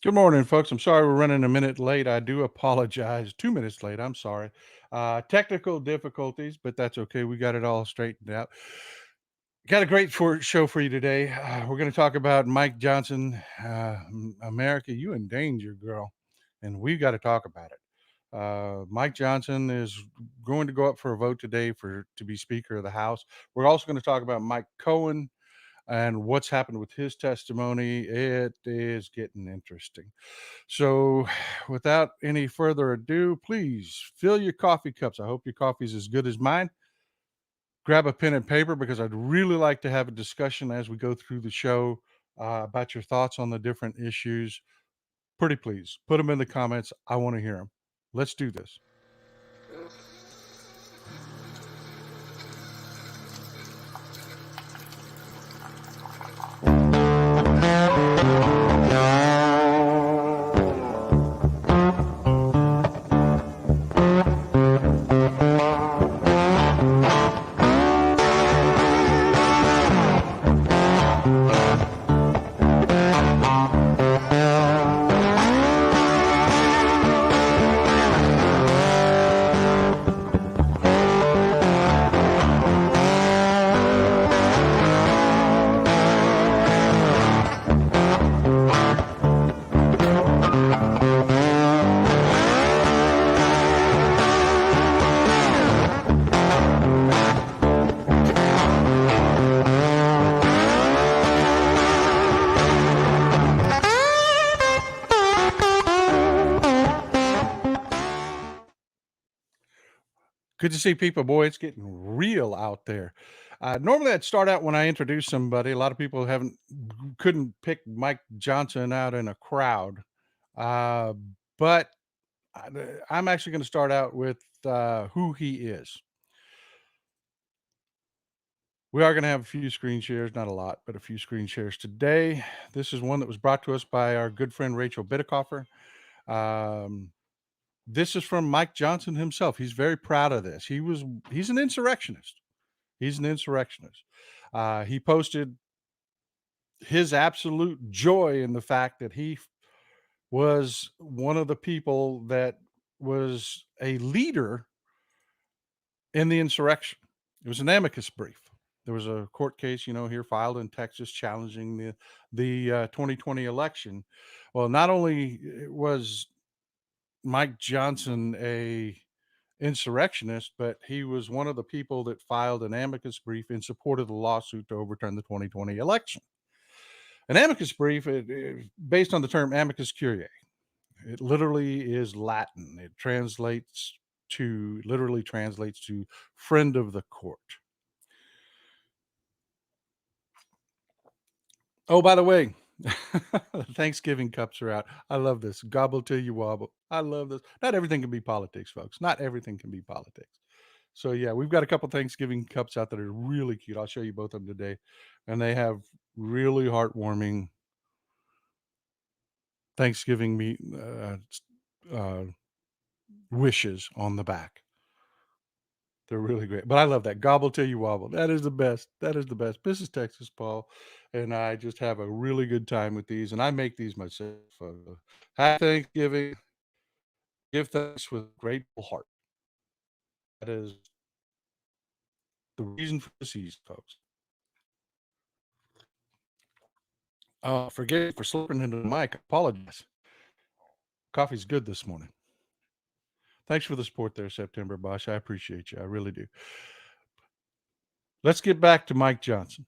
Good morning, folks. I'm sorry we're running a minute late. I do apologize. 2 minutes late. I'm sorry. Technical difficulties, but that's okay. We got it all straightened out. Got a great show for you today. We're going to talk about Mike Johnson. America, you in danger, girl. And we've got to talk about it. Mike Johnson is going to go up for a vote today to be Speaker of the House. We're also going to talk about Mike Cohen and what's happened with his testimony. It is getting interesting. So, without any further ado, please fill your coffee cups. I hope your coffee is as good as mine. Grab a pen and paper because I'd really like to have a discussion as we go through the show about your thoughts on the different issues. Pretty please put them in the comments. I want to hear them. Let's do this. Good to see people. Boy, it's getting real out there. Normally, I'd start out when I introduce somebody. A lot of people haven't couldn't pick Mike Johnson out in a crowd, uh, but I'm actually going to start out with who he is. We are going to have a few screen shares, not a lot, but a few screen shares today. This is one that was brought to us by our good friend Rachel Bittekoffer. Um, this is from Mike Johnson himself. He's very proud of this. He's an insurrectionist. He's an insurrectionist. He posted his absolute joy in the fact that he was one of the people that was a leader in the insurrection. It was an amicus brief. There was a court case, here filed in Texas challenging the 2020 election. Well, not only was Mike Johnson a insurrectionist, but he was one of the people that filed an amicus brief in support of the lawsuit to overturn the 2020 election. An amicus brief, based on the term amicus curiae, it literally is Latin. It literally translates to friend of the court. Oh, by the way, Thanksgiving cups are out. I love this. Gobble till you wobble. I love this. Not everything can be politics, folks. Not everything can be politics. So yeah, we've got a couple Thanksgiving cups out that are really cute. I'll show you both of them today, and they have really heartwarming Thanksgiving meat uh, wishes on the back. They're really great. But I love that. Gobble till you wobble. That is the best. That is the best. Mrs. Texas Paul and I just have a really good time with these, and I make these myself. Happy Thanksgiving. Give thanks with a grateful heart. That is the reason for the season, folks. Forgive me for slipping into the mic. I apologize. Coffee's good this morning. Thanks for the support there, September Bosch. I appreciate you. I really do. Let's get back to Mike Johnson.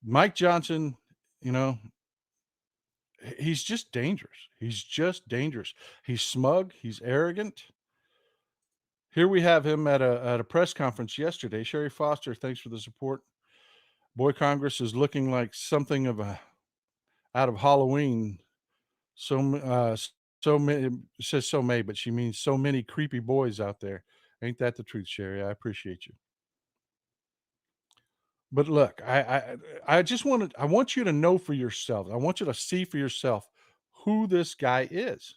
Mike Johnson, you know, he's just dangerous. He's just dangerous. He's smug. He's arrogant. Here we have him at a press conference yesterday. Sherry Foster, thanks for the support. Boy, Congress is looking like something of a out of Halloween. So many says so many, but she means so many creepy boys out there. Ain't that the truth, Sherry? I appreciate you. But look, I just I want you to know for yourself. I want you to see for yourself who this guy is.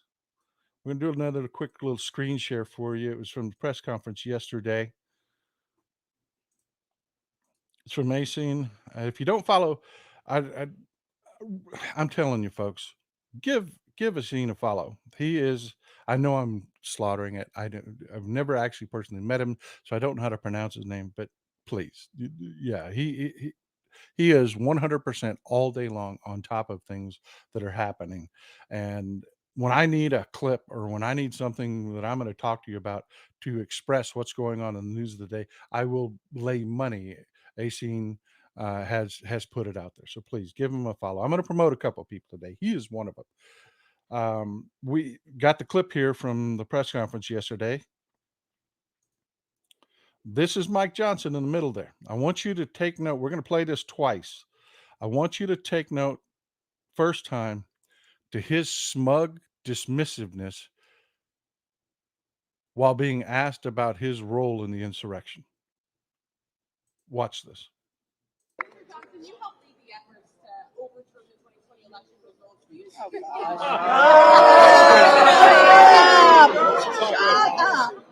We're gonna do another quick little screen share for you. It was from the press conference yesterday. It's from Mason. If you don't follow, I I'm telling you, folks, give Asin a follow. He is. I know I'm slaughtering it. I've never actually personally met him, so I don't know how to pronounce his name. But please, yeah, he is 100% all day long on top of things that are happening. And when I need a clip or when I need something that I'm going to talk to you about to express what's going on in the news of the day, I will lay money. Asin has put it out there. So please give him a follow. I'm going to promote a couple of people today. He is one of them. We got the clip here from the press conference yesterday. This is Mike Johnson in the middle there. I want you to take note. We're going to play this twice. I want you to take note first time to his smug dismissiveness while being asked about his role in the insurrection. Watch this. Johnson, you helped lead the efforts to overturn the 2020 election results. Will you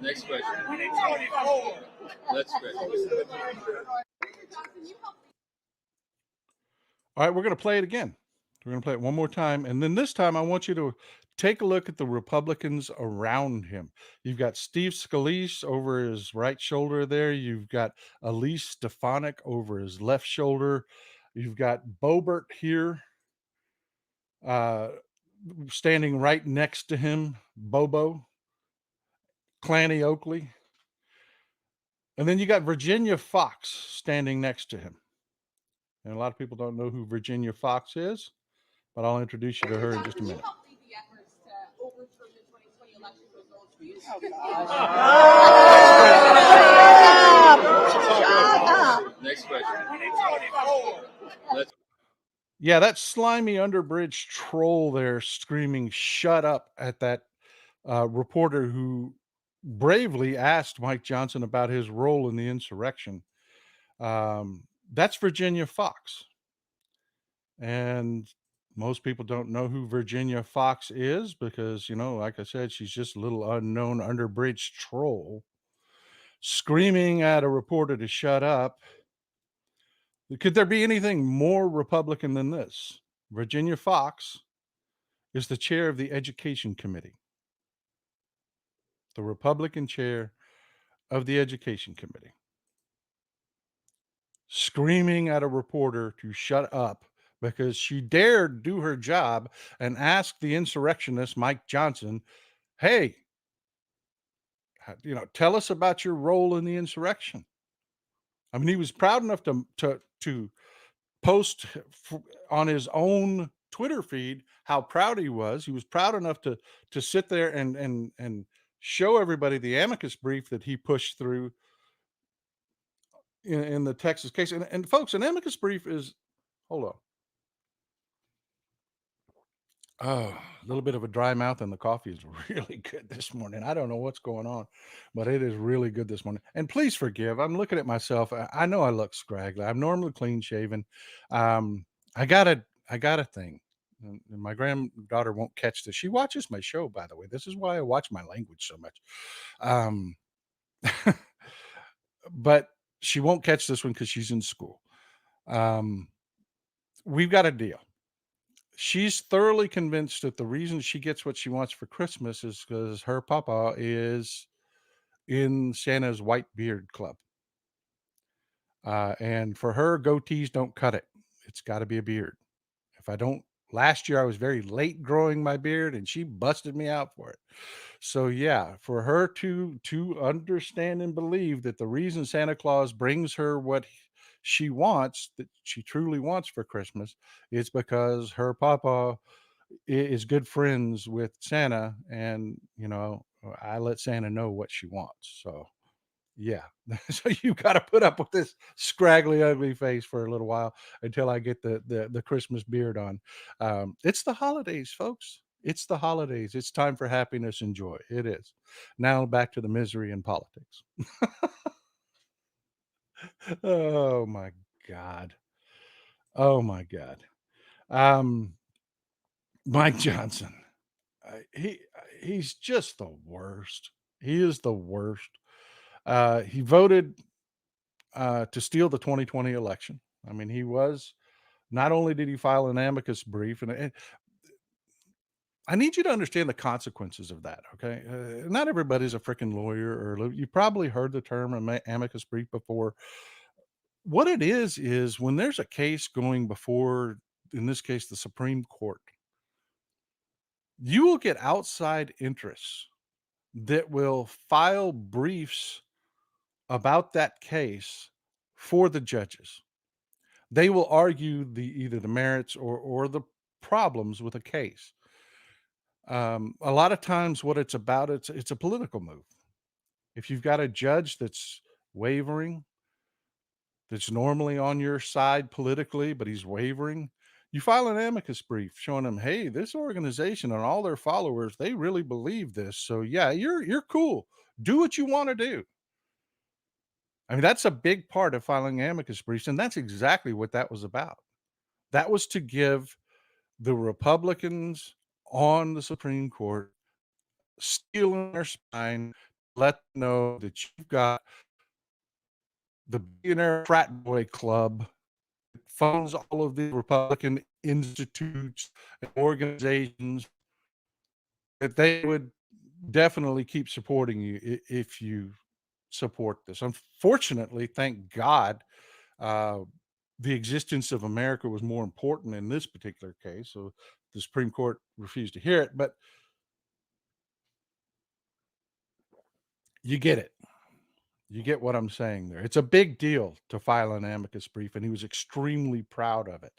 Next question. Next question. All right, we're going to play it again. We're going to play it one more time. And then this time, I want you to take a look at the Republicans around him. You've got Steve Scalise over his right shoulder there. You've got Elise Stefanik over his left shoulder. You've got Boebert here standing right next to him, Bobo, Clanny Oakley. And then you got Virginia Fox standing next to him. And a lot of people don't know who Virginia Fox is, but I'll introduce you to her in just a minute. Next question. Yeah, that slimy underbridge troll there screaming "shut up" at that reporter who bravely asked Mike Johnson about his role in the insurrection. That's Virginia Fox. And most people don't know who Virginia Fox is because, like I said, she's just a little unknown underbridge troll screaming at a reporter to shut up. Could there be anything more Republican than this? Virginia Fox is the chair of the Education Committee, the Republican chair of the Education Committee, screaming at a reporter to shut up because she dared do her job and ask the insurrectionist Mike Johnson, hey, tell us about your role in the insurrection. I mean, he was proud enough to post on his own Twitter feed how proud he was. He was proud enough to sit there and show everybody the amicus brief that he pushed through in the Texas case. And folks, an amicus brief is, hold on. Oh, a little bit of a dry mouth, and the coffee is really good this morning. I don't know what's going on, but it is really good this morning. And please forgive. I'm looking at myself. I know I look scraggly. I'm normally clean shaven. I got a thing, and my granddaughter won't catch this. She watches my show, by the way. This is why I watch my language so much. Um, but she won't catch this one because she's in school. We've got a deal. She's thoroughly convinced that the reason she gets what she wants for Christmas is because her papa is in Santa's White Beard Club. And for her, goatees don't cut it. It's got to be a beard. If I don't, last year I was very late growing my beard and she busted me out for it. So yeah, for her to understand and believe that the reason Santa Claus brings her what she wants, that she truly wants for Christmas, is because her papa is good friends with Santa, and I let Santa know what she wants. So yeah, so you got to put up with this scraggly, ugly face for a little while until I get the Christmas beard on. It's the holidays, folks. It's the holidays. It's time for happiness and joy. It is. Now back to the misery in politics. Oh my God. Oh my God. Um, Mike Johnson. He's just the worst. He is the worst. He voted to steal the 2020 election. I mean, he was not only did he file an amicus brief, and I need you to understand the consequences of that, okay? Not everybody's a freaking lawyer, or you probably heard the term amicus brief before. What it is when there's a case going before, in this case, the Supreme Court, you will get outside interests that will file briefs about that case for the judges. They will argue either the merits or the problems with a case. A lot of times, what it's about, it's a political move. If you've got a judge that's wavering, that's normally on your side politically, but he's wavering, you file an amicus brief showing them, hey, this organization and all their followers, they really believe this. So yeah, you're cool. Do what you want to do. I mean, that's a big part of filing amicus briefs, and that's exactly what that was about. That was to give the Republicans on the Supreme Court steel in their spine, let them know that you've got the billionaire frat boy club that funds all of the Republican institutes and organizations, that they would definitely keep supporting you if you support this. Unfortunately, thank God, uh, the existence of America was more important in this particular case. So the Supreme Court refused to hear it, but you get it. You get what I'm saying there. It's a big deal to file an amicus brief, and he was extremely proud of it.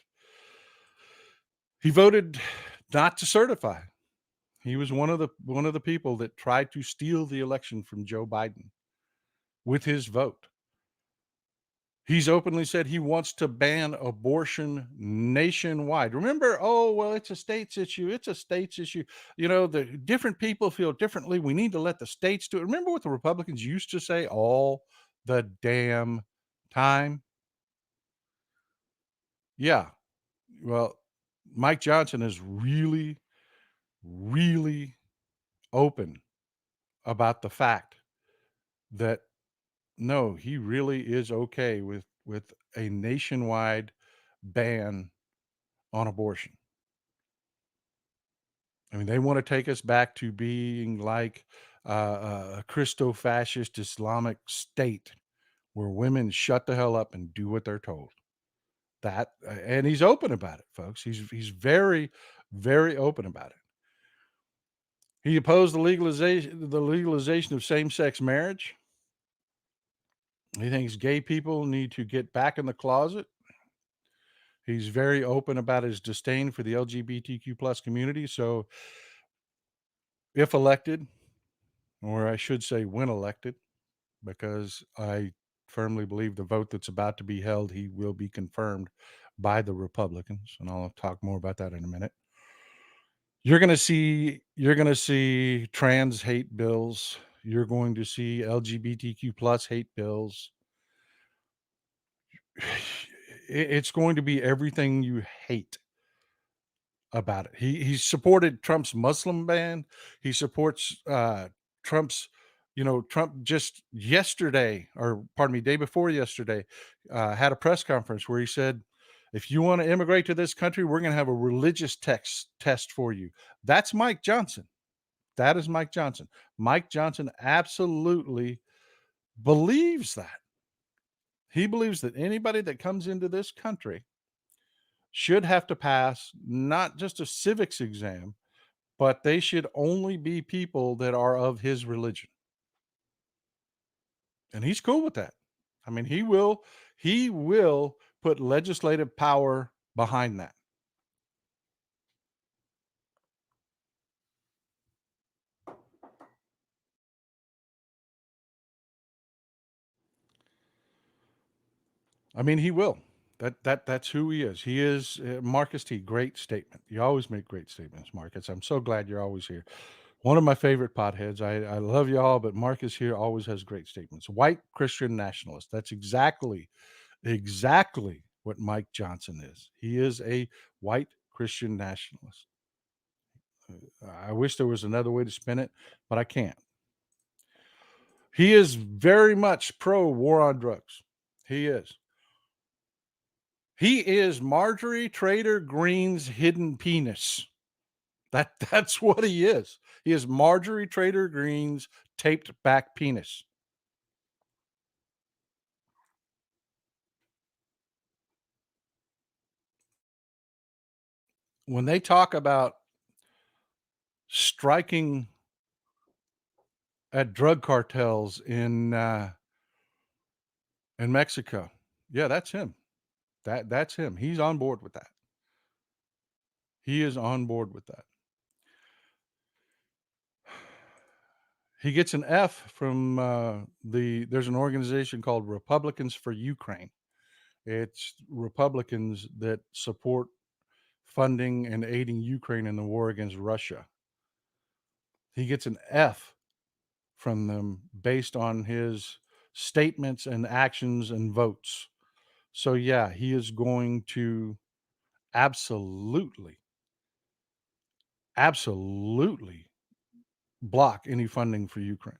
He voted not to certify. He was one of the people that tried to steal the election from Joe Biden with his vote. He's openly said he wants to ban abortion nationwide. Remember, oh, well, it's a states issue. It's a states issue. The different people feel differently. We need to let the states do it. Remember what the Republicans used to say all the damn time? Yeah. Well, Mike Johnson is really, really open about the fact that no, he really is okay with a nationwide ban on abortion. I mean, they want to take us back to being like a Christo-fascist Islamic state where women shut the hell up and do what they're told. And he's open about it, folks. He's very, very open about it. He opposed the legalization of same-sex marriage. He thinks gay people need to get back in the closet. He's very open about his disdain for the LGBTQ plus community. So if elected, or I should say when elected, because I firmly believe the vote that's about to be held, he will be confirmed by the Republicans, and I'll talk more about that in a minute. You're going to see trans hate bills. You're going to see LGBTQ plus hate bills. It's going to be everything you hate about it. He supported Trump's Muslim ban. He supports Trump's, Trump just yesterday, or pardon me, day before yesterday, had a press conference where he said, if you want to immigrate to this country, we're going to have a religious test for you. That's Mike Johnson. That is Mike Johnson. Mike Johnson absolutely believes that. He believes that anybody that comes into this country should have to pass not just a civics exam, but they should only be people that are of his religion. And he's cool with that. I mean, he will put legislative power behind that. I mean, he will. That's who he is. He is Marcus T. Great statement. You always make great statements, Marcus. I'm so glad you're always here. One of my favorite potheads. I love you all, but Marcus here always has great statements. White Christian nationalist. That's exactly what Mike Johnson is. He is a white Christian nationalist. I wish there was another way to spin it, but I can't. He is very much pro war on drugs. He is. He is Marjorie Trader Greene's hidden penis. That's what he is. He is Marjorie Trader Green's taped back penis. When they talk about striking at drug cartels in Mexico, yeah, that's him. That's him. He's on board with that. He is on board with that. He gets an F from there's an organization called Republicans for Ukraine. It's Republicans that support funding and aiding Ukraine in the war against Russia. He gets an F from them based on his statements and actions and votes. So yeah, he is going to absolutely, absolutely block any funding for Ukraine.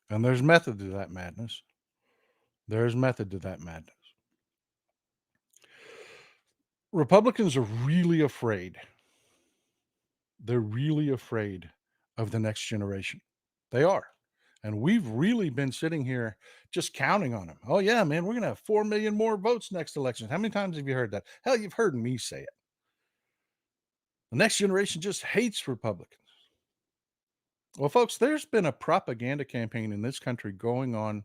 And there's method to that madness. There's method to that madness. Republicans are really afraid. They're really afraid of the next generation. They are. And we've really been sitting here just counting on them. Oh, yeah, man, we're going to have 4 million more votes next election. How many times have you heard that? Hell, you've heard me say it. The next generation just hates Republicans. Well, folks, there's been a propaganda campaign in this country going on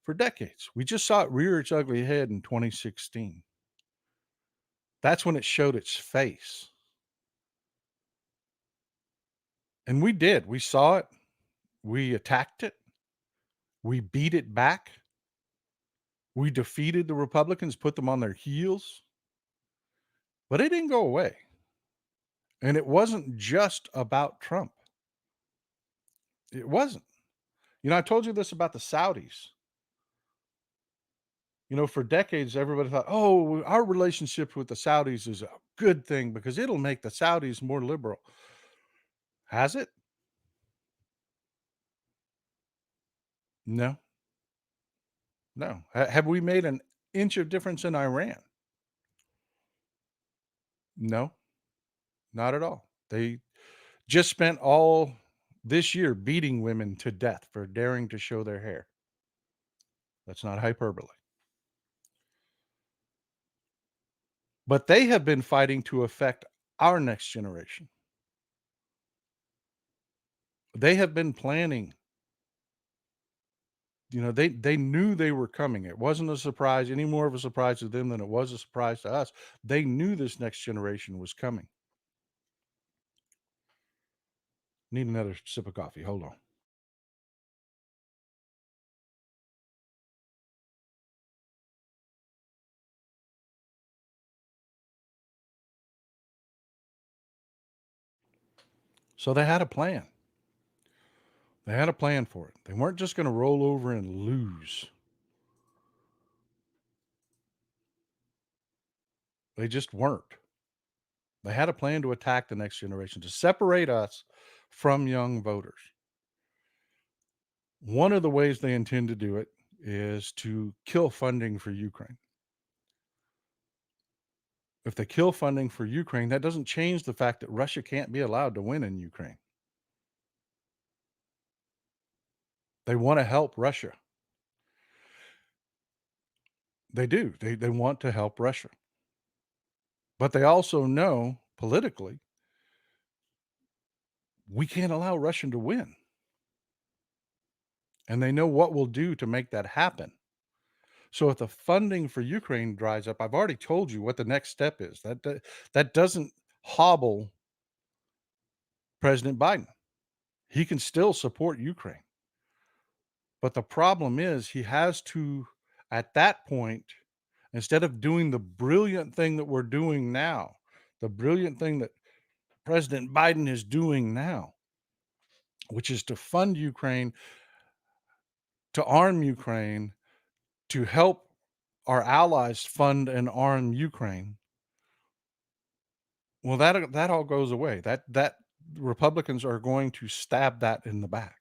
for decades. We just saw it rear its ugly head in 2016. That's when it showed its face. And we did. We saw it. We attacked it. We beat it back. We defeated the Republicans, put them on their heels. But it didn't go away. And it wasn't just about Trump. It wasn't. You know, I told you this about the Saudis. You know, for decades, everybody thought, oh, our relationship with the Saudis is a good thing because it'll make the Saudis more liberal. Has it? No. No. Have we made an inch of difference in Iran? No, not at all. They just spent all this year beating women to death for daring to show their hair. That's not hyperbole. But they have been fighting to affect our next generation. They have been planning. You know, they knew they were coming. It wasn't a surprise, any more of a surprise to them than it was a surprise to us. They knew this next generation was coming. Need another sip of coffee. Hold on. So they had a plan. They had a plan for it. They weren't just going to roll over and lose. They just weren't. They had a plan to attack the next generation, to separate us from young voters. One of the ways they intend to do it is to kill funding for Ukraine. If they kill funding for Ukraine, that doesn't change the fact that Russia can't be allowed to win in Ukraine. They want to help Russia. They do. They want to help Russia. But they also know politically we can't allow Russia to win. And they know what we'll do to make that happen. So if the funding for Ukraine dries up, I've already told you what the next step is. That doesn't hobble President Biden. He can still support Ukraine. But the problem is he has to, at that point, instead of doing the brilliant thing that we're doing now, the brilliant thing that President Biden is doing now, which is to fund Ukraine, to arm Ukraine, to help our allies fund and arm Ukraine. Well, that all goes away. That Republicans are going to stab that in the back.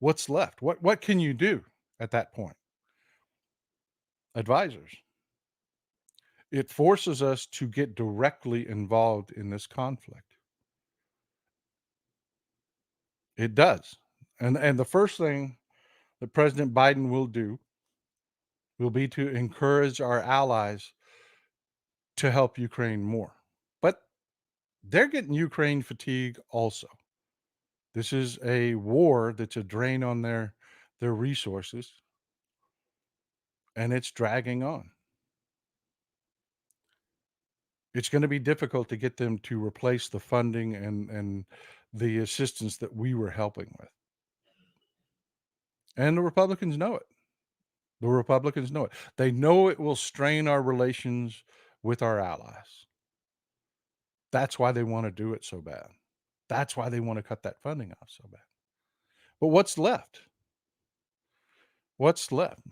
What's left? What can you do at that point? Advisors. It forces us to get directly involved in this conflict. It does. And the first thing that President Biden will do will be to encourage our allies to help Ukraine more. But they're getting Ukraine fatigue also. This is a war that's a drain on their resources, and it's dragging on. It's going to be difficult to get them to replace the funding and the assistance that we were helping with. And the Republicans know it. The Republicans know it. They know it will strain our relations with our allies. That's why they want to do it so bad. That's why they want to cut that funding off so bad. But what's left? What's left?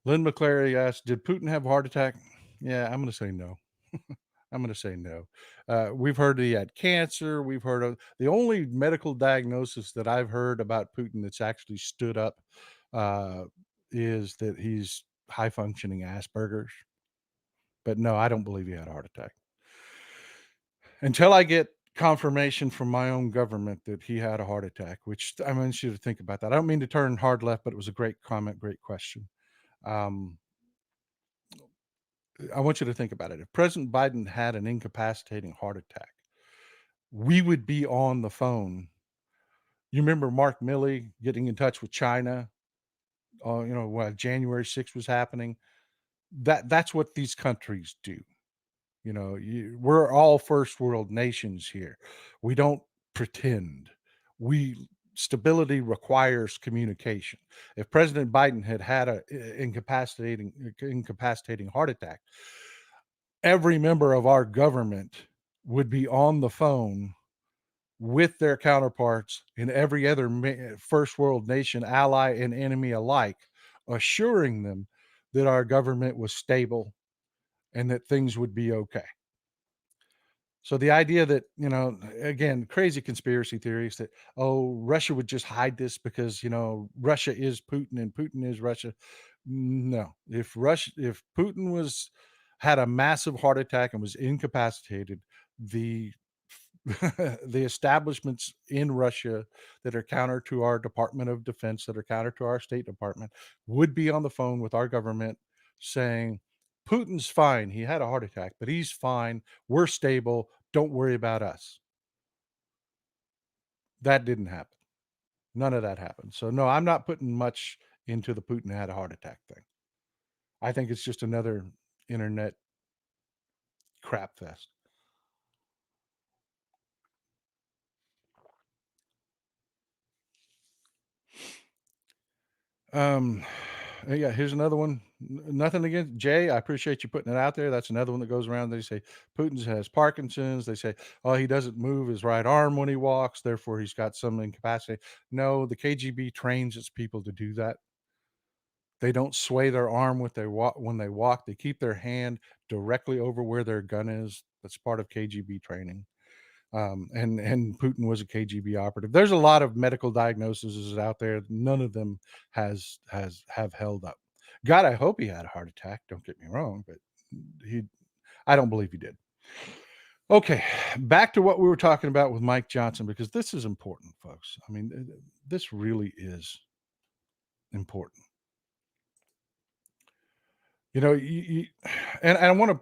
Lynn McClary asked, did Putin have a heart attack? Yeah, I'm going to say no. I'm going to say no. We've heard he had cancer. We've heard of the only medical diagnosis that I've heard about Putin that's actually stood up is that he's high functioning Asperger's. But no, I don't believe he had a heart attack. Until I get confirmation from my own government that he had a heart attack, which I want you to think about that. I don't mean to turn hard left, but it was a great comment, great question. I want you to think about it. If President Biden had an incapacitating heart attack, we would be on the phone. You remember Mark Milley getting in touch with China, while January 6th was happening. That's what these countries do. We're all first world nations here. We don't pretend. Stability requires communication. If President Biden had a incapacitating heart attack, every member of our government would be on the phone with their counterparts in every other first world nation, ally and enemy alike, assuring them that our government was stable and that things would be okay. So the idea that, again, crazy conspiracy theories that, Russia would just hide this because, Russia is Putin and Putin is Russia. No, if Putin had a massive heart attack and was incapacitated, the the establishments in Russia that are counter to our Department of Defense, that are counter to our State Department, would be on the phone with our government saying, Putin's fine. He had a heart attack, but he's fine. We're stable. Don't worry about us. That didn't happen. None of that happened. So, no, I'm not putting much into the Putin had a heart attack thing. I think it's just another internet crap fest. Yeah, here's another one. Nothing against Jay. I appreciate you putting it out there. That's another one that goes around. They say Putin has Parkinson's. They say, oh, he doesn't move his right arm when he walks, therefore he's got some incapacity. No, the KGB trains its people to do that. They don't sway their arm when they walk. They keep their hand directly over where their gun is. That's part of KGB training. And Putin was a KGB operative. There's a lot of medical diagnoses out there. None of them have held up. God, I hope he had a heart attack. Don't get me wrong, but I don't believe he did. Okay, back to what we were talking about with Mike Johnson, because this is important, folks. I mean, this really is important. And I want to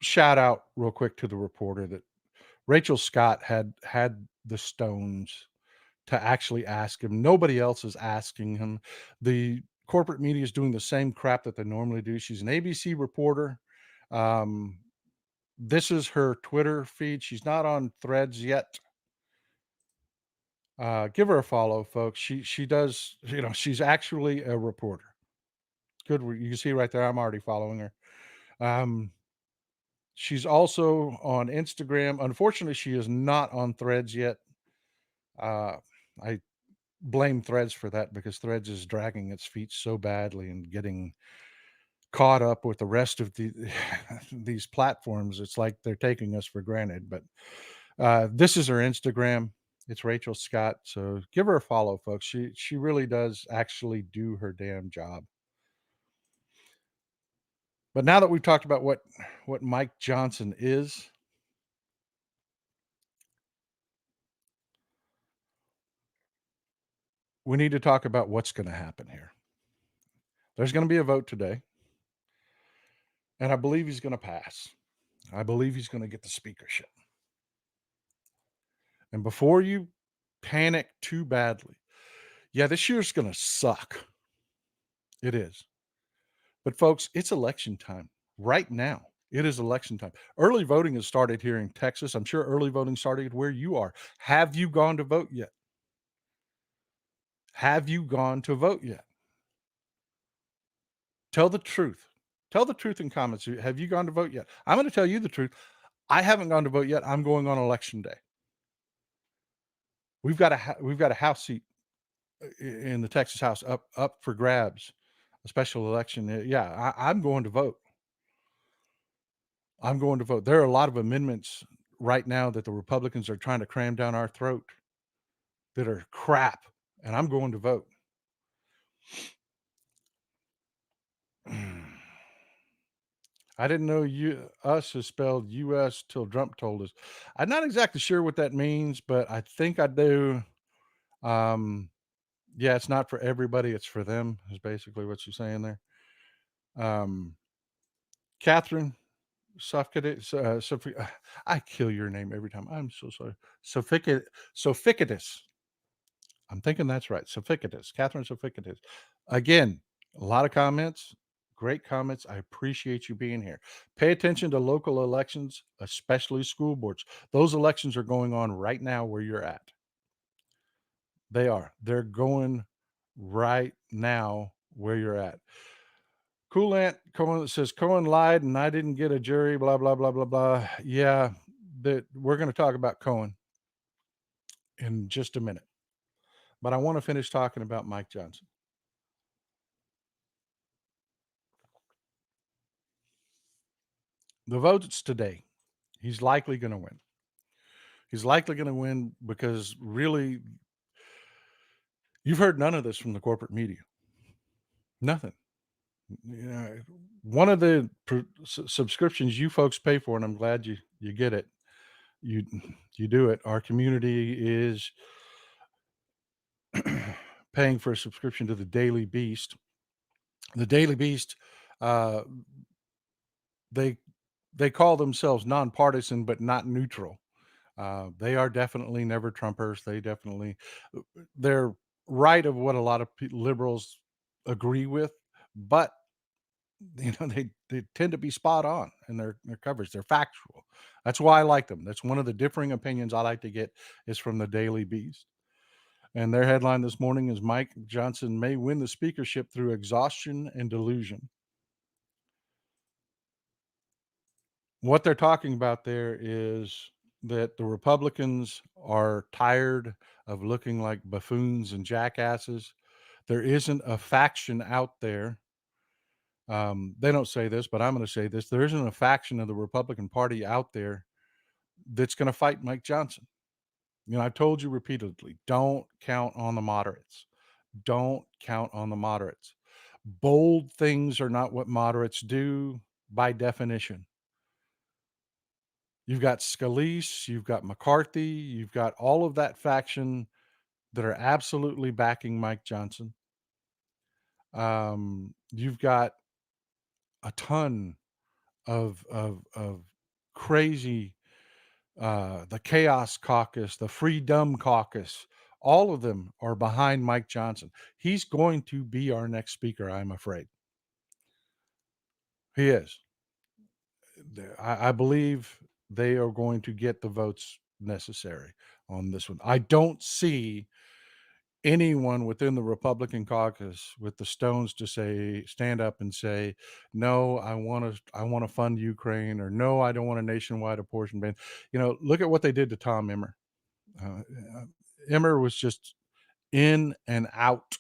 shout out real quick to the reporter that Rachel Scott had the stones to actually ask him. Nobody else is asking him. The corporate media is doing the same crap that they normally do. She's an ABC reporter. This is her Twitter feed. She's not on Threads yet. Give her a follow, folks. She does, she's actually a reporter. Good. You can see right there. I'm already following her. She's also on Instagram. Unfortunately, she is not on Threads yet. I blame Threads for that because Threads is dragging its feet so badly and getting caught up with the rest of these platforms. It's like they're taking us for granted. But this is her Instagram. It's Rachel Scott. So give her a follow, folks. She really does actually do her damn job. But now that we've talked about what Mike Johnson is, we need to talk about what's going to happen here. There's going to be a vote today, and I believe he's going to pass. I believe he's going to get the speakership. And before you panic too badly, yeah, this year's going to suck. It is. But folks, it's election time right now. It is election time. Early voting has started here in Texas. I'm sure early voting started where you are. Have you gone to vote yet? Have you gone to vote yet? Tell the truth. Tell the truth in comments. Have you gone to vote yet? I'm going to tell you the truth. I haven't gone to vote yet. I'm going on election day. We've got a House seat in the Texas House up for grabs, a special election. Yeah, I'm going to vote. I'm going to vote. There are a lot of amendments right now that the Republicans are trying to cram down our throat that are crap, and I'm going to vote. I didn't know us is spelled U.S. till Trump told us. I'm not exactly sure what that means, but I think I do. Yeah, it's not for everybody; it's for them. Is basically what you're saying there. Catherine I kill your name every time. I'm so sorry. Sophicatus. I'm thinking that's right. Sophicatus. Catherine Sophicatus. Again, a lot of comments. Great comments. I appreciate you being here. Pay attention to local elections, especially school boards. Those elections are going on right now where you're at. They are. They're going right now where you're at. Coolant Cohen says Cohen lied and I didn't get a jury, blah, blah, blah, blah, blah. Yeah, we're going to talk about Cohen in just a minute. But I want to finish talking about Mike Johnson. The votes today, he's likely going to win. He's likely going to win because really, you've heard none of this from the corporate media. Nothing. One of the subscriptions you folks pay for, and I'm glad you get it. You do it. Our community is paying for a subscription to the Daily Beast. The Daily Beast, they call themselves nonpartisan but not neutral. They are definitely never Trumpers. They're right of what a lot of liberals agree with, but they tend to be spot on in their coverage. They're factual. That's why I like them. That's one of the differing opinions I like to get is from the Daily Beast. And their headline this morning is Mike Johnson may win the speakership through exhaustion and delusion. What they're talking about there is that the Republicans are tired of looking like buffoons and jackasses. There isn't a faction out there. They don't say this, but I'm going to say this. There isn't a faction of the Republican Party out there that's going to fight Mike Johnson. I've told you repeatedly, don't count on the moderates. Don't count on the moderates. Bold things are not what moderates do by definition. You've got Scalise, you've got McCarthy, you've got all of that faction that are absolutely backing Mike Johnson. You've got a ton of crazy, the Chaos Caucus, the Freedom Caucus, all of them are behind Mike Johnson. He's going to be our next speaker, I'm afraid. He is. I believe they are going to get the votes necessary on this one. I don't see anyone within the Republican caucus with the stones to stand up and say, no, I want to fund Ukraine, or no, I don't want a nationwide abortion ban. Look at what they did to Tom Emmer. Emmer was just in and out.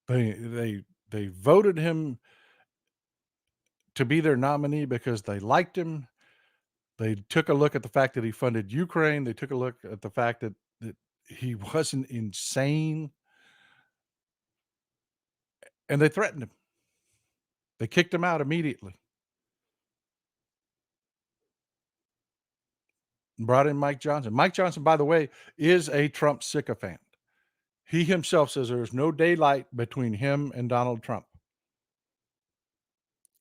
They voted him to be their nominee because they liked him. They took a look at the fact that he funded Ukraine. They took a look at the fact that he wasn't insane, and they threatened him. They kicked him out immediately. Brought in Mike Johnson. Mike Johnson, by the way, is a Trump sycophant. He himself says there's no daylight between him and Donald Trump.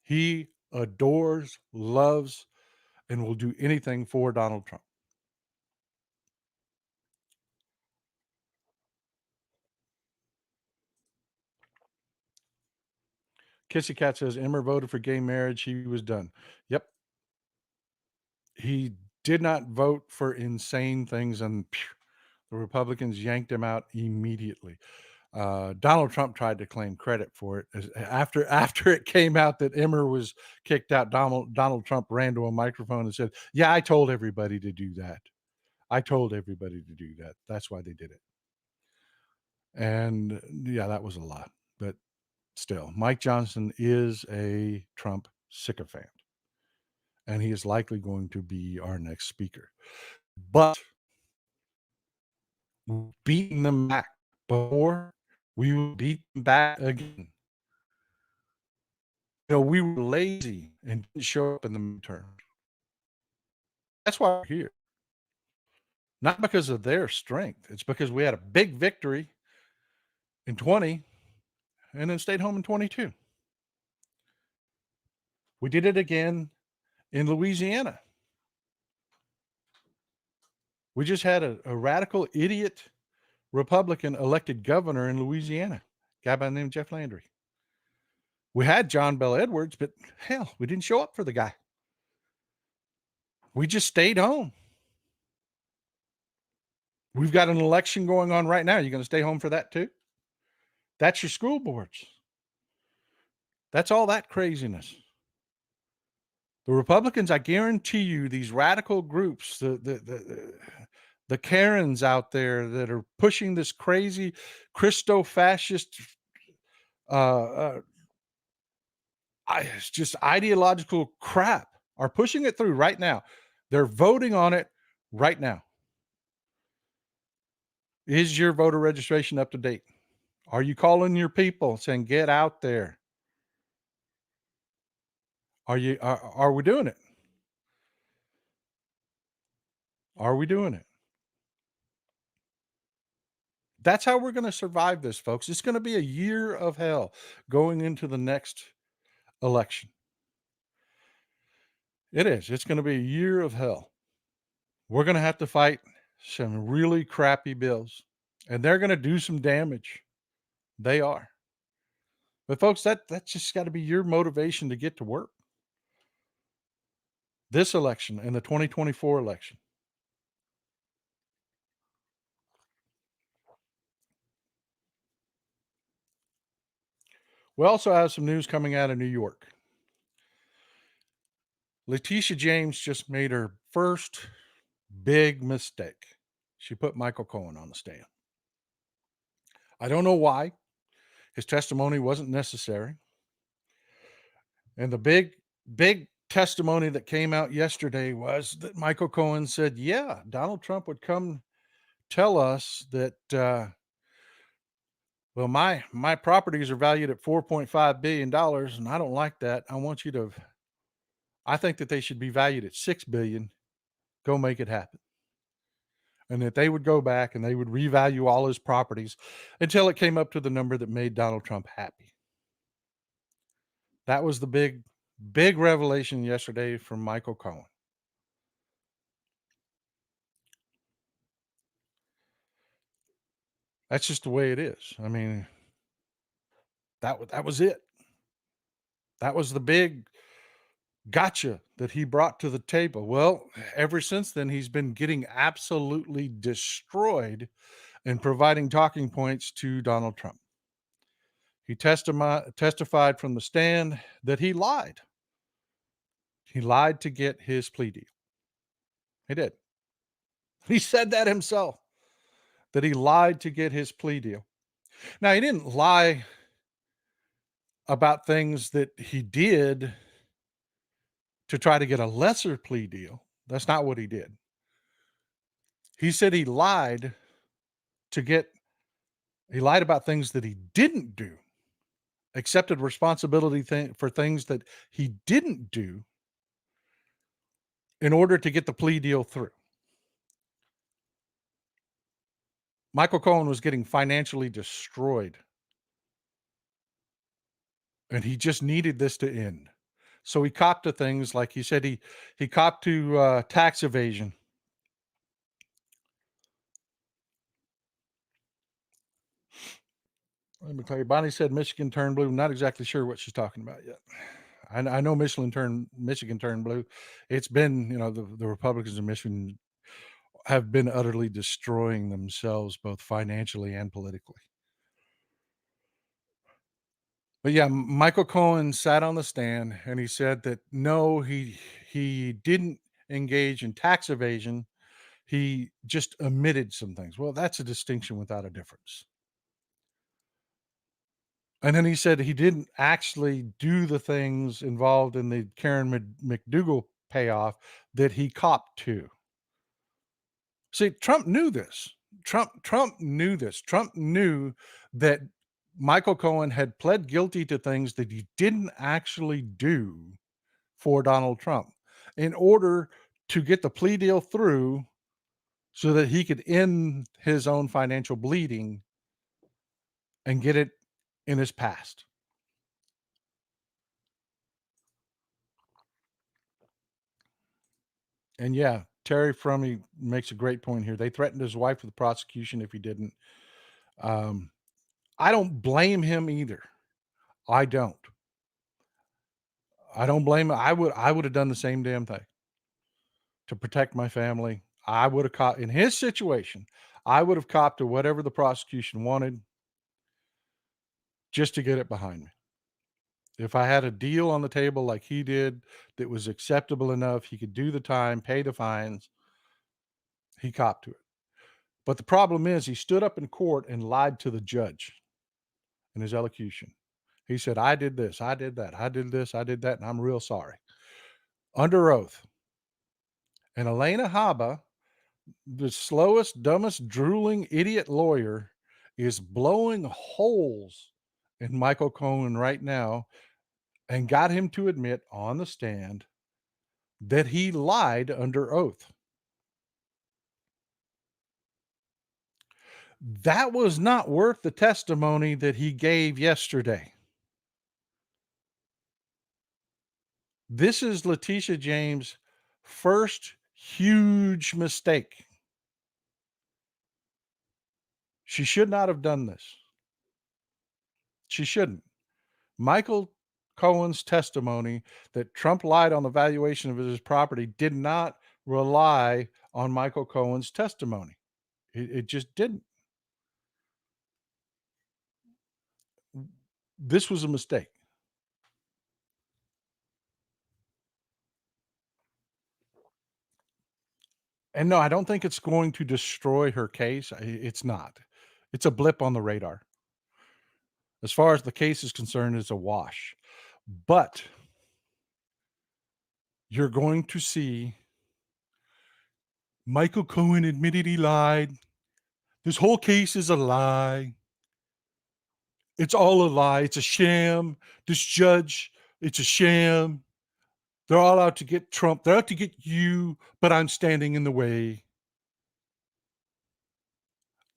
He adores, loves, and will do anything for Donald Trump. Kissy Cat says Emmer voted for gay marriage. He was done. Yep. He did not vote for insane things, and the Republicans yanked him out immediately. Donald Trump tried to claim credit for it. After it came out that Emmer was kicked out, Donald Trump ran to a microphone and said, "Yeah, I told everybody to do that. I told everybody to do that. That's why they did it." And yeah, that was a lot. But still, Mike Johnson is a Trump sycophant, and he is likely going to be our next speaker. But we've beaten them back before. We will beat them back again. We were lazy and didn't show up in the midterms. That's why we're here. Not because of their strength. It's because we had a big victory in 20 and then stayed home in 22. We did it again in Louisiana. We just had a radical idiot Republican elected governor in Louisiana, a guy by the name of Jeff Landry. We had John Bel Edwards, but hell, we didn't show up for the guy. We just stayed home. We've got an election going on right now. You're going to stay home for that too? That's your school boards. That's all that craziness. The Republicans, I guarantee you, these radical groups, the Karens out there that are pushing this crazy Christo-fascist, it's just ideological crap, are pushing it through right now. They're voting on it right now. Is your voter registration up to date? Are you calling your people saying, get out there? Are we doing it? Are we doing it? That's how we're going to survive this, folks. It's going to be a year of hell going into the next election. It is. It's going to be a year of hell. We're going to have to fight some really crappy bills, and they're going to do some damage. They are. But folks, that's just got to be your motivation to get to work. This election and the 2024 election. We also have some news coming out of New York. Letitia James just made her first big mistake. She put Michael Cohen on the stand. I don't know why. His testimony wasn't necessary. And the big testimony that came out yesterday was that Michael Cohen said, yeah, Donald Trump would come tell us that, well, my properties are valued at $4.5 billion, and I don't like that. I think that they should be valued at $6 billion. Go make it happen. And that they would go back and they would revalue all his properties until it came up to the number that made Donald Trump happy. That was the big revelation yesterday from Michael Cohen. That's just the way it is. I mean, that was it. That was the big gotcha that he brought to the table. Well, ever since then, he's been getting absolutely destroyed and providing talking points to Donald Trump. He testified from the stand that he lied. He lied to get his plea deal. He did. He said that himself, that he lied to get his plea deal. Now, he didn't lie about things that he did to try to get a lesser plea deal. That's not what he did. He said he lied about things that he didn't do accepted responsibility for things that he didn't do in order to get the plea deal through. Michael Cohen was getting financially destroyed, and he just needed this to end. So he copped to things like he said he copped to tax evasion. Let me tell you, Bonnie said Michigan turned blue. I'm not exactly sure what she's talking about yet. I know Michigan turned blue. It's been, the Republicans in Michigan have been utterly destroying themselves, both financially and politically. But yeah, Michael Cohen sat on the stand and he said that no, he didn't engage in tax evasion. He just omitted some things. Well, that's a distinction without a difference. And then he said he didn't actually do the things involved in the Karen McDougal payoff that he copped to. See, Trump knew this. Trump knew this. Trump knew that Michael Cohen had pled guilty to things that he didn't actually do for Donald Trump in order to get the plea deal through so that he could end his own financial bleeding and get it in his past. And yeah, Terry Frummy makes a great point here. They threatened his wife with prosecution if he didn't. I don't blame him either. I don't. I don't blame him. I would have done the same damn thing to protect my family. I would have caught in his situation. I would have copped to whatever the prosecution wanted just to get it behind me. If I had a deal on the table like he did that was acceptable enough, he could do the time, pay the fines, he copped to it. But the problem is he stood up in court and lied to the judge in his elocution. He said, I did this, I did that, I did this, I did that, and I'm real sorry. Under oath. And Elena Haba, the slowest, dumbest, drooling idiot lawyer, is blowing holes in Michael Cohen right now and got him to admit on the stand that he lied under oath. That was not worth the testimony that he gave yesterday. This is Letitia James' first huge mistake. She should not have done this. She shouldn't. Michael Cohen's testimony that Trump lied on the valuation of his property did not rely on Michael Cohen's testimony. It just didn't. This was a mistake. And no, I don't think it's going to destroy her case. It's not. It's a blip on the radar. As far as the case is concerned, it's a wash. But you're going to see Michael Cohen admitted he lied. This whole case is a lie. It's all a lie. It's a sham. This judge, it's a sham. They're all out to get Trump. They're out to get you, but I'm standing in the way.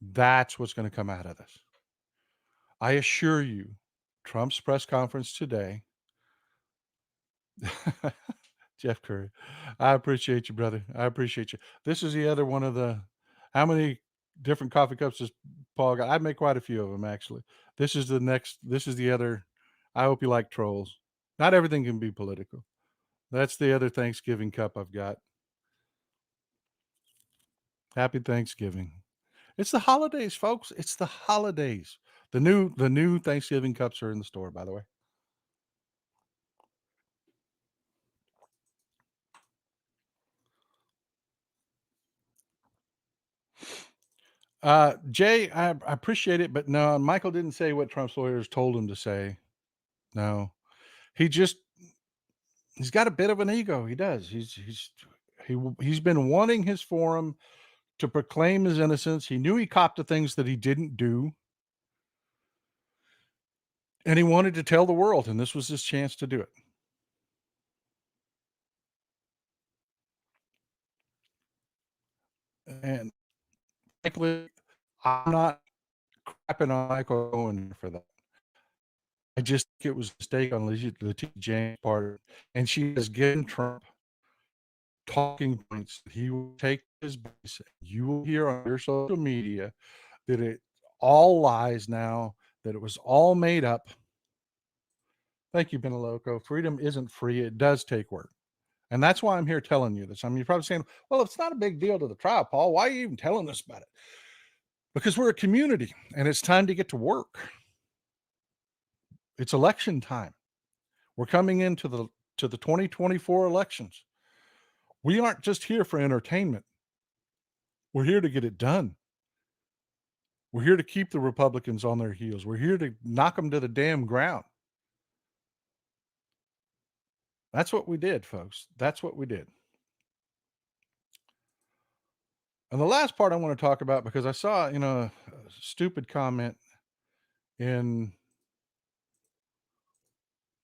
That's what's going to come out of this. I assure you, Trump's press conference today. Jeff Curry, I appreciate you, brother. I appreciate you. This is the other one of the, how many different coffee cups does Paul got? I make quite a few of them, actually. This is the other, I hope you like trolls. Not everything can be political. That's the other Thanksgiving cup I've got. Happy Thanksgiving. It's the holidays, folks. It's the holidays. The new Thanksgiving cups are in the store, by the way. Jay, I appreciate it, but no, Michael didn't say what Trump's lawyers told him to say. No, he's got a bit of an ego. He does. He's been wanting his forum to proclaim his innocence. He knew he copped to things that he didn't do. And he wanted to tell the world, and this was his chance to do it. And frankly, I'm not crapping on Michael Cohen for that. I just think it was a mistake on Letitia James' part, and she has given Trump talking points that he will take his base. You will hear on your social media that it all lies now, that it was all made up. Thank you, Benaloco. Freedom isn't free. It does take work. And that's why I'm here telling you this. I mean, you're probably saying, well, it's not a big deal to the tribe, Paul. Why are you even telling us about it? Because we're a community and it's time to get to work. It's election time. We're coming into the 2024 elections. We aren't just here for entertainment. We're here to get it done. We're here to keep the Republicans on their heels. We're here to knock them to the damn ground. That's what we did, folks. That's what we did. And the last part I want to talk about, because I saw, a stupid comment in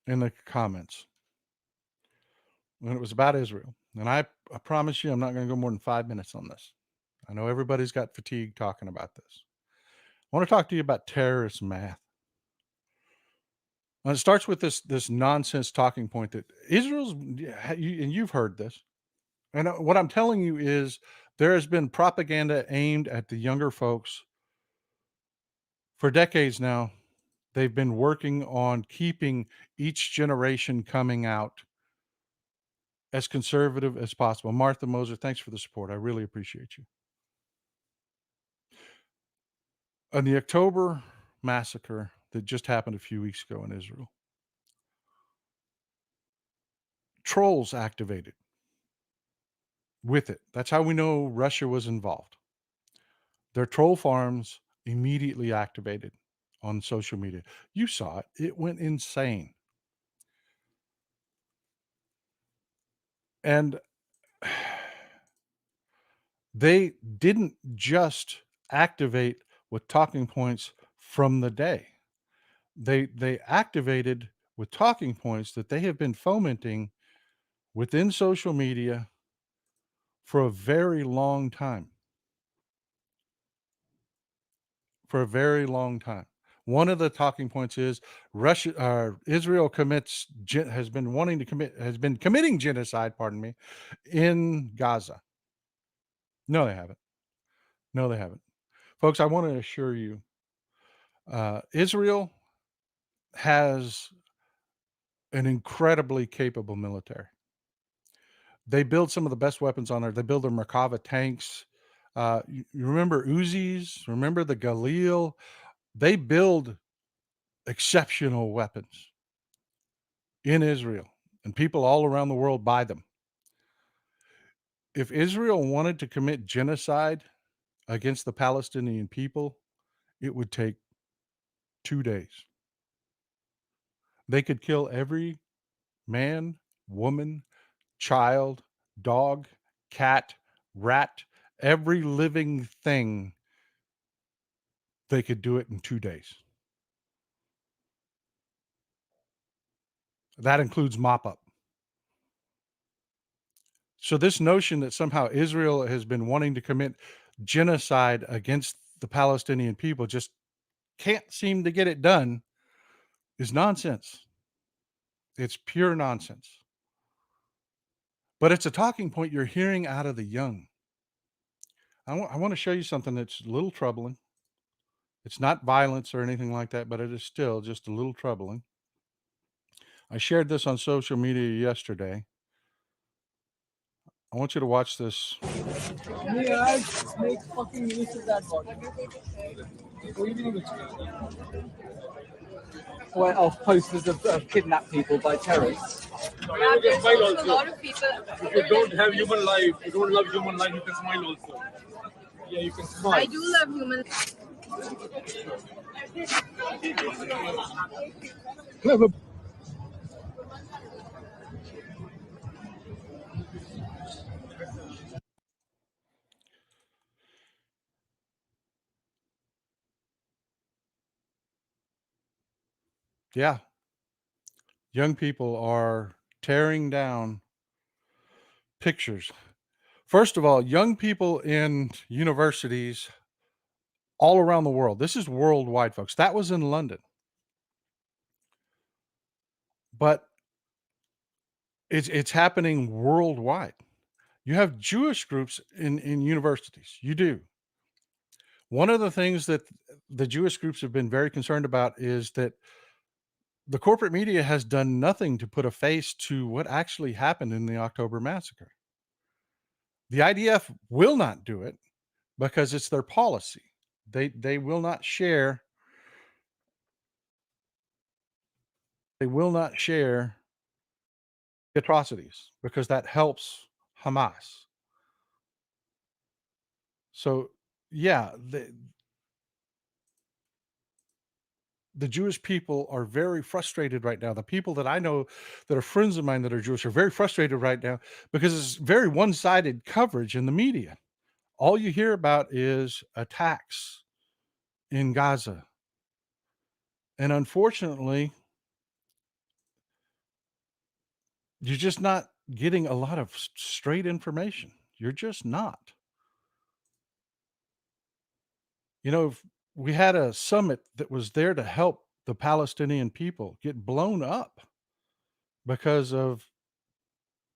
the comments, and it was about Israel. And I promise you, I'm not going to go more than 5 minutes on this. I know everybody's got fatigue talking about this. I want to talk to you about terrorist math. And it starts with this nonsense talking point that Israel's, and you've heard this. And what I'm telling you is there has been propaganda aimed at the younger folks for decades now. They've been working on keeping each generation coming out as conservative as possible. Martha Moser, thanks for the support. I really appreciate you. On the October massacre that just happened a few weeks ago in Israel, trolls activated with it. That's how we know Russia was involved. Their troll farms immediately activated on social media. You saw it. It went insane. And they didn't just activate with talking points from the day. They activated with talking points that they have been fomenting within social media for a very long time. For a very long time. One of the talking points is Israel has been committing genocide, pardon me, in Gaza. No, they haven't. No, they haven't. Folks, I want to assure you, Israel has an incredibly capable military. They build some of the best weapons on there. They build their Merkava tanks. You remember Uzis? Remember the Galil? They build exceptional weapons in Israel, and people all around the world buy them. If Israel wanted to commit genocide against the Palestinian people, it would take 2 days. They could kill every man, woman, child, dog, cat, rat, every living thing. They could do it in 2 days. That includes mop up. So this notion that somehow Israel has been wanting to commit genocide against the Palestinian people just can't seem to get it done is nonsense. It's pure nonsense. But it's a talking point you're hearing out of the young. I want to show you something that's a little troubling. It's not violence or anything like that, but it is still just a little troubling. I shared this on social media yesterday. I want you to watch this. Make fucking use of that body. Well, of posters of kidnapped people by terrorists. Yeah, there's also a lot of people. If you don't have human life, you don't love human life, you can smile also. Yeah, you can smile. I do love human. Yeah. Young people are tearing down pictures. First of all, young people in universities all around the world. This is worldwide, folks. That was in London. But it's happening worldwide. You have Jewish groups in universities. You do. One of the things that the Jewish groups have been very concerned about is that the corporate media has done nothing to put a face to what actually happened in the October massacre. The IDF will not do it because it's their policy. They will not share atrocities because that helps Hamas. So, yeah, the Jewish people are very frustrated right now. The people that I know that are friends of mine that are Jewish are very frustrated right now because it's very one-sided coverage in the media. All you hear about is attacks in Gaza. And unfortunately, you're just not getting a lot of straight information. You're just not. You know, we had a summit that was there to help the Palestinian people get blown up because of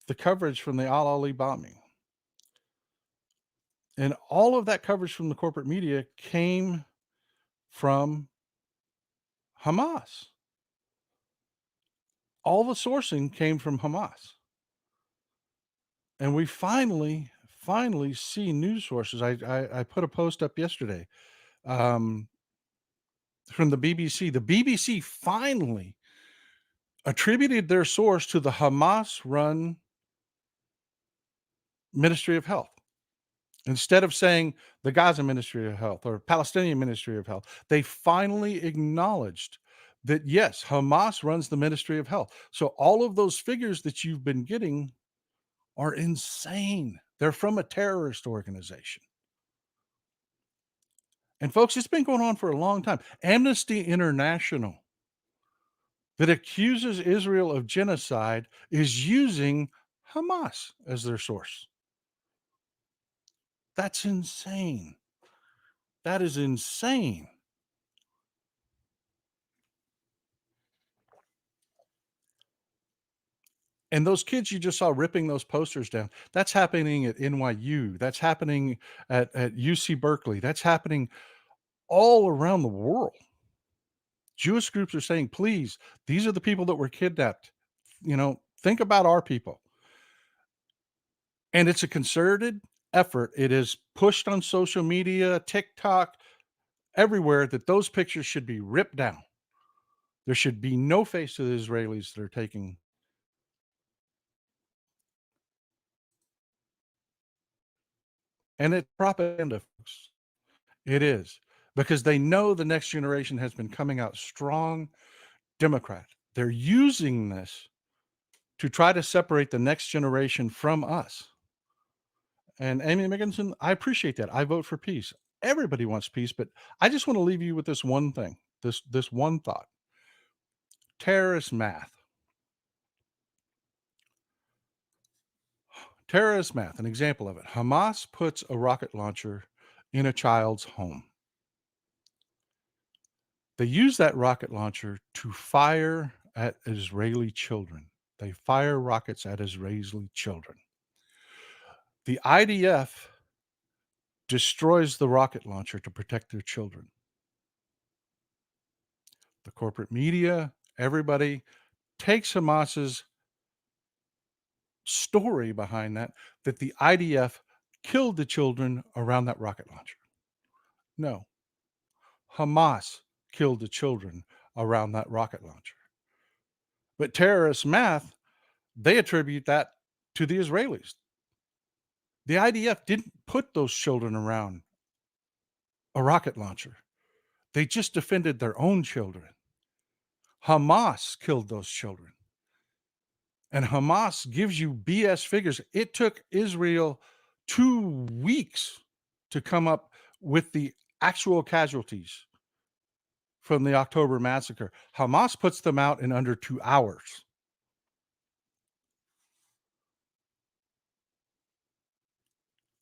the coverage from the Al Ali bombing. And all of that coverage from the corporate media came from Hamas. All the sourcing came from Hamas. And we finally see news sources. I put a post up yesterday from the BBC. The BBC finally attributed their source to the Hamas run Ministry of Health. Instead of saying the Gaza Ministry of Health or Palestinian Ministry of Health, they finally acknowledged that yes, Hamas runs the Ministry of Health. So all of those figures that you've been getting are insane. They're from a terrorist organization. And folks, it's been going on for a long time. Amnesty International, that accuses Israel of genocide, is using Hamas as their source. That's insane. That is insane. And those kids you just saw ripping those posters down, that's happening at NYU. That's happening at UC Berkeley. That's happening all around the world. Jewish groups are saying, please, these are the people that were kidnapped. You know, think about our people. And it's a concerted effort. It is pushed on social media, TikTok, everywhere that those pictures should be ripped down. There should be no face to the Israelis that are taking. And it's propaganda, folks. It is because they know the next generation has been coming out strong Democrat. They're using this to try to separate the next generation from us. And Amy Mickinson, I appreciate that. I vote for peace. Everybody wants peace, but I just want to leave you with this one thing, this one thought. Terrorist math. Terrorist math, an example of it. Hamas puts a rocket launcher in a child's home. They use that rocket launcher to fire at Israeli children. They fire rockets at Israeli children. The IDF destroys the rocket launcher to protect their children. The corporate media, everybody takes Hamas's story behind that the IDF killed the children around that rocket launcher. No, Hamas killed the children around that rocket launcher. But terrorist math, they attribute that to the Israelis. The IDF didn't put those children around a rocket launcher. They just defended their own children. Hamas killed those children. And Hamas gives you BS figures. It took Israel 2 weeks to come up with the actual casualties from the October massacre. Hamas puts them out in under 2 hours.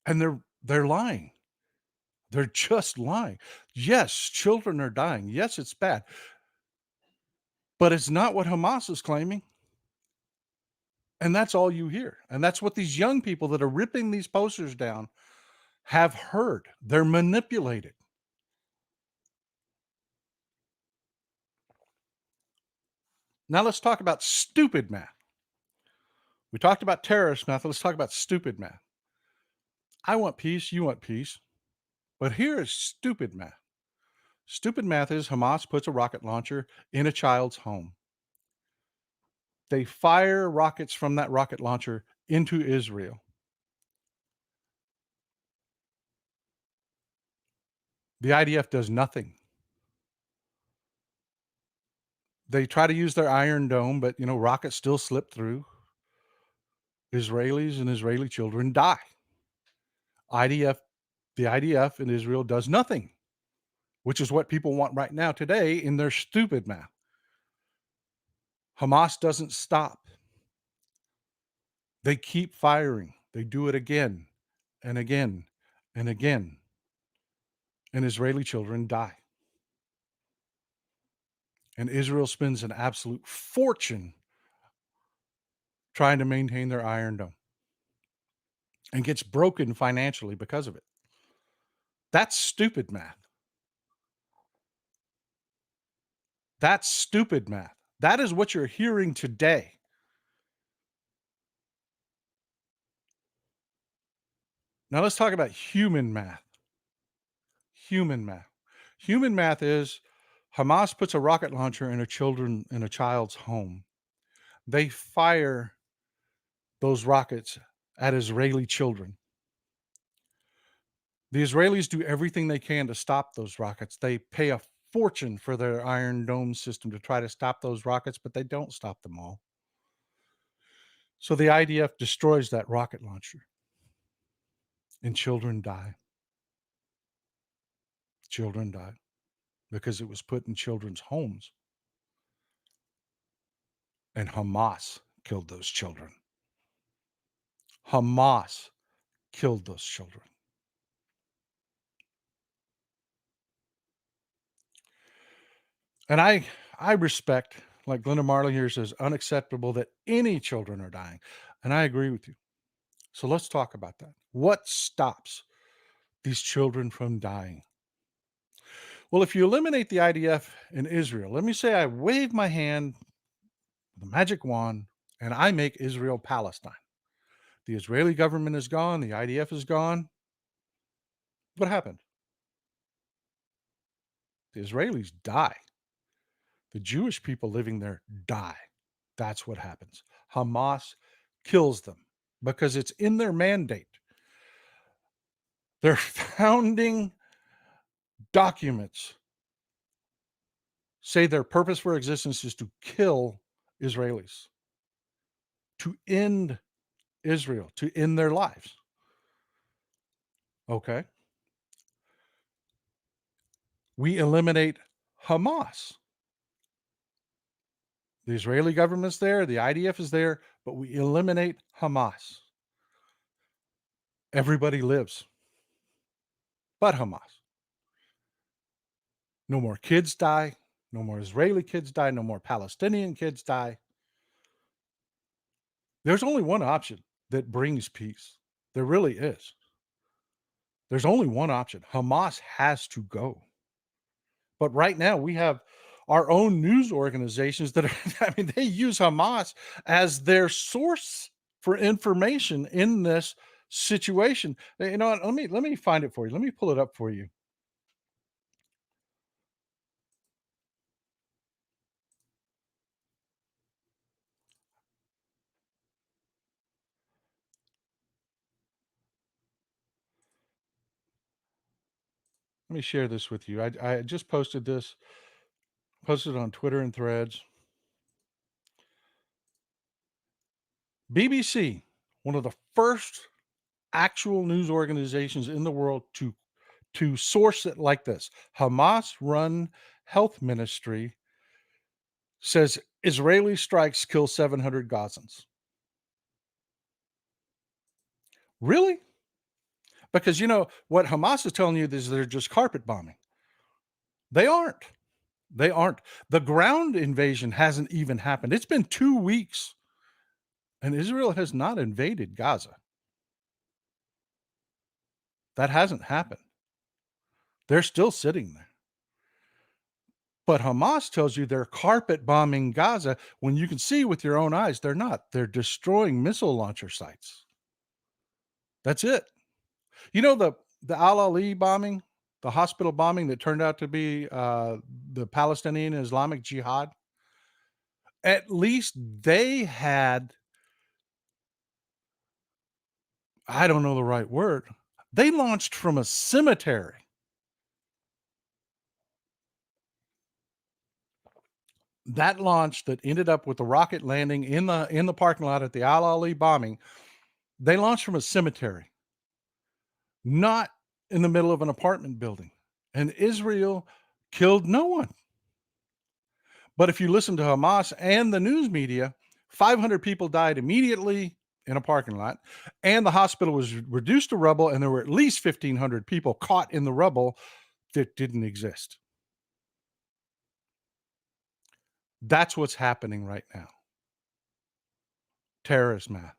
And they're lying. They're just lying. Yes, children are dying. Yes, it's bad. But it's not what Hamas is claiming. And that's all you hear. And that's what these young people that are ripping these posters down have heard. They're manipulated. Now let's talk about stupid math. We talked about terrorist math. Let's talk about stupid math. I want peace. You want peace. But here is stupid math. Stupid math is Hamas puts a rocket launcher in a child's home. They fire rockets from that rocket launcher into Israel. The IDF does nothing. They try to use their Iron Dome, but rockets still slip through. Israelis and Israeli children die. The IDF in Israel does nothing, which is what people want right now today in their stupid math. Hamas doesn't stop. They keep firing. They do it again and again and again. And Israeli children die. And Israel spends an absolute fortune trying to maintain their Iron Dome and gets broken financially because of it. That's stupid math. That's stupid math. That is what you're hearing today. Now let's talk about human math. Human math. Human math is Hamas puts a rocket launcher in a child's home. They fire those rockets at Israeli children. The Israelis do everything they can to stop those rockets. They pay a fortune for their Iron Dome system to try to stop those rockets, but they don't stop them all. So the IDF destroys that rocket launcher and children die. Children die because it was put in children's homes. And Hamas killed those children. Hamas killed those children. And I respect, like Glenda Marley here says, unacceptable that any children are dying. And I agree with you. So let's talk about that. What stops these children from dying? Well, if you eliminate the IDF in Israel, let me say I wave my hand, the magic wand, and I make Israel Palestine. The Israeli government is gone. The IDF is gone. What happened? The Israelis die. The Jewish people living there die. That's what happens. Hamas kills them because it's in their mandate. Their founding documents say their purpose for existence is to kill Israelis, to end Israel, to end their lives. Okay. We eliminate Hamas. The Israeli government's there, the IDF is there, but we eliminate Hamas. Everybody lives, but Hamas. No more kids die. No more Israeli kids die. No more Palestinian kids die. There's only one option that brings peace. There really is. There's only one option. Hamas has to go. But right now we have our own news organizations that are, they use Hamas as their source for information in this situation. You know what? Let me find it for you. Let me pull it up for you. Let me share this with you. I just posted this, posted on Twitter and Threads. BBC, one of the first actual news organizations in the world to source it like this. Hamas run health ministry says Israeli strikes kill 700 Gazans. Really? Because what Hamas is telling you is they're just carpet bombing. They aren't. They aren't. The ground invasion hasn't even happened. It's been 2 weeks, and Israel has not invaded Gaza. That hasn't happened. They're still sitting there. But Hamas tells you they're carpet bombing Gaza when you can see with your own eyes they're not. They're destroying missile launcher sites. That's it. The Al Ali bombing, the hospital bombing that turned out to be the Palestinian Islamic Jihad? At least they had, I don't know the right word, they launched from a cemetery. That launch that ended up with the rocket landing in the parking lot at the Al Ali bombing, they launched from a cemetery, not in the middle of an apartment building. And Israel killed no one. But if you listen to Hamas and the news media, 500 people died immediately in a parking lot, and the hospital was reduced to rubble, and there were at least 1,500 people caught in the rubble that didn't exist. That's what's happening right now. Terrorist math.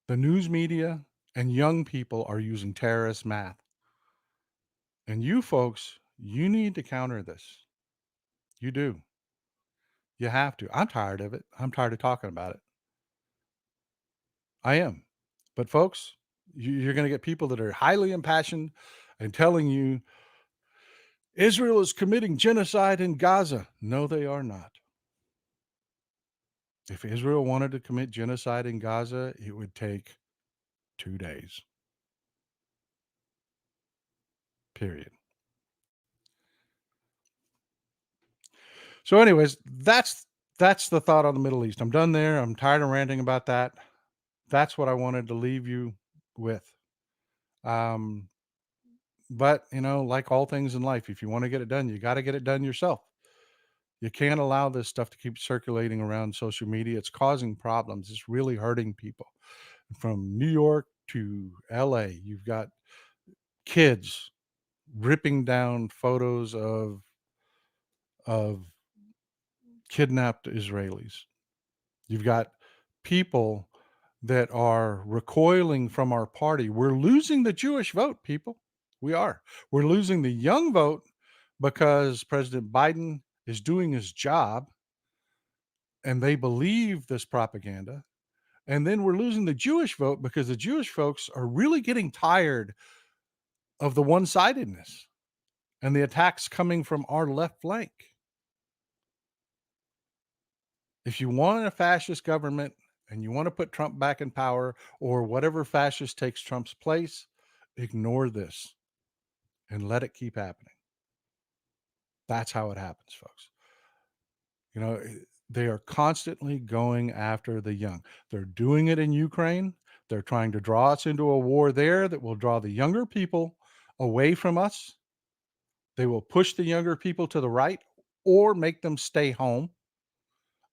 The news media and young people are using terrorist math. And you folks, you need to counter this. You do. You have to. I'm tired of it. I'm tired of talking about it. I am. But folks, you're going to get people that are highly impassioned and telling you Israel is committing genocide in Gaza. No, they are not. If Israel wanted to commit genocide in Gaza, it would take 2 days. Period. So anyways, that's the thought on the Middle East. I'm done there. I'm tired of ranting about that. That's what I wanted to leave you with. But like all things in life, if you want to get it done, you got to get it done yourself. You can't allow this stuff to keep circulating around social media. It's causing problems. It's really hurting people. From New York to LA, you've got kids ripping down photos of kidnapped Israelis. You've got people that are recoiling from our party. We're losing the Jewish vote, people. We are. We're losing the young vote because President Biden is doing his job and they believe this propaganda. And then we're losing the Jewish vote because the Jewish folks are really getting tired of the one-sidedness and the attacks coming from our left flank. If you want a fascist government and you want to put Trump back in power or whatever fascist takes Trump's place, ignore this and let it keep happening. That's how it happens, folks. They are constantly going after the young. They're doing it in Ukraine. They're trying to draw us into a war there that will draw the younger people away from us. They will push the younger people to the right or make them stay home.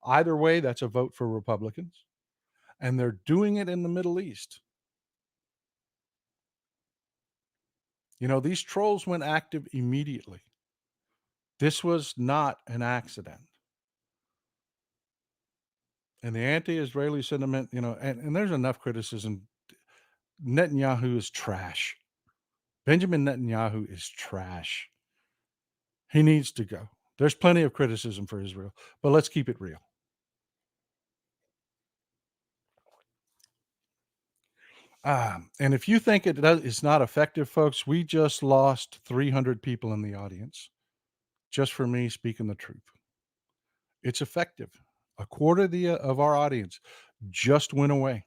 Either way, that's a vote for Republicans. And they're doing it in the Middle East. These trolls went active immediately. This was not an accident. And the anti-Israeli sentiment, and there's enough criticism. Netanyahu is trash. Benjamin Netanyahu is trash. He needs to go. There's plenty of criticism for Israel, but let's keep it real. And if you think it's not effective, folks, we just lost 300 people in the audience just for me speaking the truth. It's effective. A quarter of our audience just went away.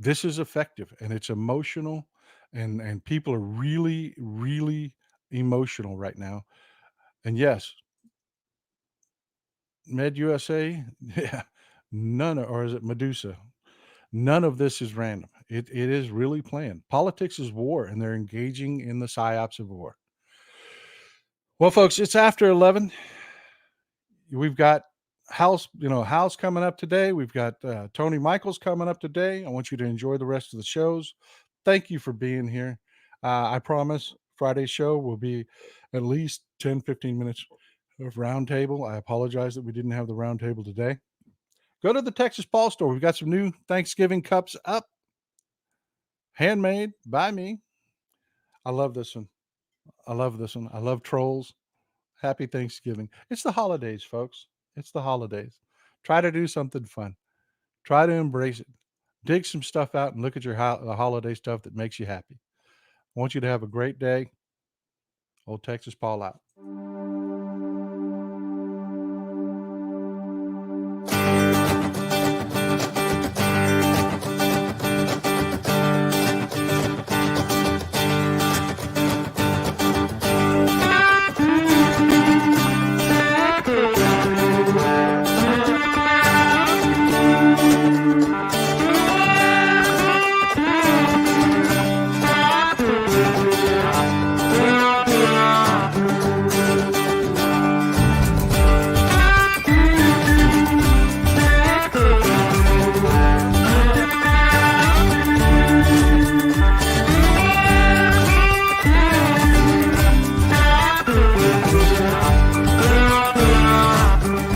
This is effective and it's emotional and people are really, really emotional right now. And yes, Med USA, yeah, or is it Medusa? None of this is random. It is really planned. Politics is war, and they're engaging in the psyops of war. Well, folks, it's after 11. We've got House coming up today. We've got Tony Michaels coming up today. I want you to enjoy the rest of the shows. Thank you for being here. I promise Friday's show will be at least 10, 15 minutes of roundtable. I apologize that we didn't have the roundtable today. Go to the Texas Paul store. We've got some new Thanksgiving cups up. Handmade by me. I love this one. I love trolls. Happy Thanksgiving. It's the holidays, folks. It's the holidays. Try to do something fun. Try to embrace it. Dig some stuff out and look at the holiday stuff that makes you happy. I want you to have a great day. Old Texas Paul out.